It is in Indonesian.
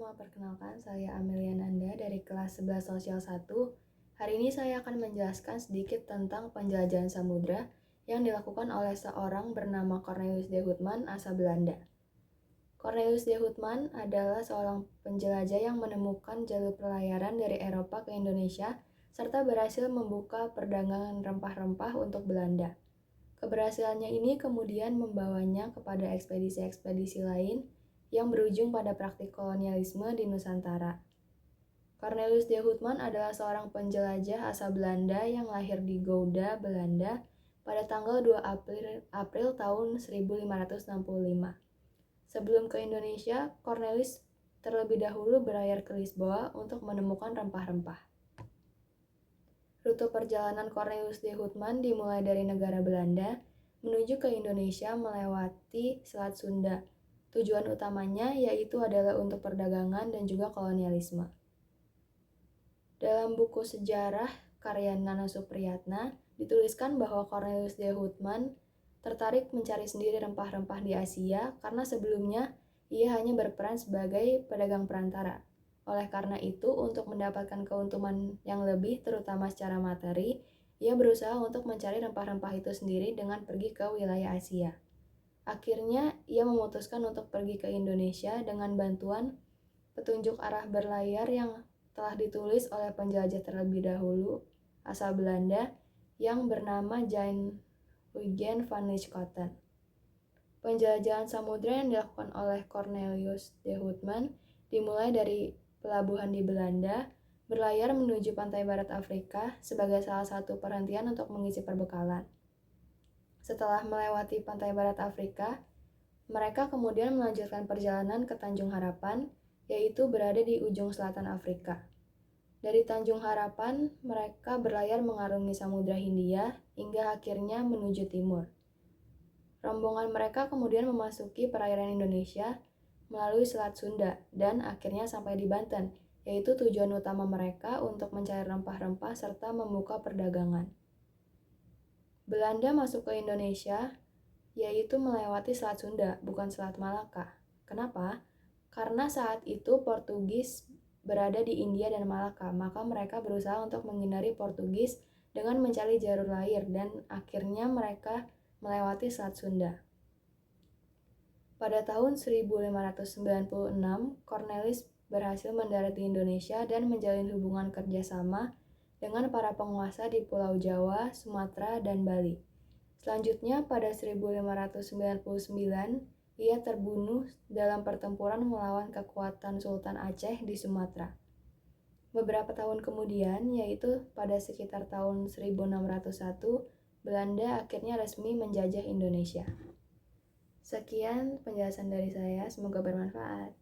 semua, perkenalkan saya Amelia Nanda dari kelas 11 Sosial 1. Hari ini saya akan menjelaskan sedikit tentang penjelajahan samudra yang dilakukan oleh seorang bernama Cornelis de Houtman asal Belanda. Cornelis de Houtman adalah seorang penjelajah yang menemukan jalur pelayaran dari Eropa ke Indonesia serta berhasil membuka perdagangan rempah-rempah untuk Belanda. Keberhasilannya ini kemudian membawanya kepada ekspedisi-ekspedisi lain yang berujung pada praktik kolonialisme di Nusantara. Cornelis de Houtman adalah seorang penjelajah asal Belanda yang lahir di Gouda, Belanda pada tanggal 2 April tahun 1565. Sebelum ke Indonesia, Cornelis terlebih dahulu berlayar ke Lisboa untuk menemukan rempah-rempah. Rute perjalanan Cornelis de Houtman dimulai dari negara Belanda menuju ke Indonesia melewati Selat Sunda. Tujuan utamanya yaitu adalah untuk perdagangan dan juga kolonialisme. Dalam buku sejarah karya Nana Supriyatna dituliskan bahwa Cornelis de Houtman tertarik mencari sendiri rempah-rempah di Asia karena sebelumnya ia hanya berperan sebagai pedagang perantara. Oleh karena itu, untuk mendapatkan keuntungan yang lebih terutama secara materi, ia berusaha untuk mencari rempah-rempah itu sendiri dengan pergi ke wilayah Asia. Akhirnya, ia memutuskan untuk pergi ke Indonesia dengan bantuan petunjuk arah berlayar yang telah ditulis oleh penjelajah terlebih dahulu asal Belanda yang bernama Jan Huygens van Lieshoten. Penjelajahan samudra yang dilakukan oleh Cornelis de Houtman dimulai dari pelabuhan di Belanda, berlayar menuju pantai barat Afrika sebagai salah satu perhentian untuk mengisi perbekalan. Setelah melewati pantai barat Afrika, mereka kemudian melanjutkan perjalanan ke Tanjung Harapan, yaitu berada di ujung selatan Afrika. Dari Tanjung Harapan, mereka berlayar mengarungi Samudra Hindia hingga akhirnya menuju timur. Rombongan mereka kemudian memasuki perairan Indonesia melalui Selat Sunda dan akhirnya sampai di Banten, yaitu tujuan utama mereka untuk mencari rempah-rempah serta membuka perdagangan. Belanda masuk ke Indonesia, yaitu melewati Selat Sunda, bukan Selat Malaka. Kenapa? Karena saat itu Portugis berada di India dan Malaka, maka mereka berusaha untuk menghindari Portugis dengan mencari jalur lain dan akhirnya mereka melewati Selat Sunda. Pada tahun 1596, Cornelis berhasil mendarat di Indonesia dan menjalin hubungan kerjasama dengan para penguasa di Pulau Jawa, Sumatera, dan Bali. Selanjutnya, pada 1599, ia terbunuh dalam pertempuran melawan kekuatan Sultan Aceh di Sumatera. Beberapa tahun kemudian, yaitu pada sekitar tahun 1601, Belanda akhirnya resmi menjajah Indonesia. Sekian penjelasan dari saya, semoga bermanfaat.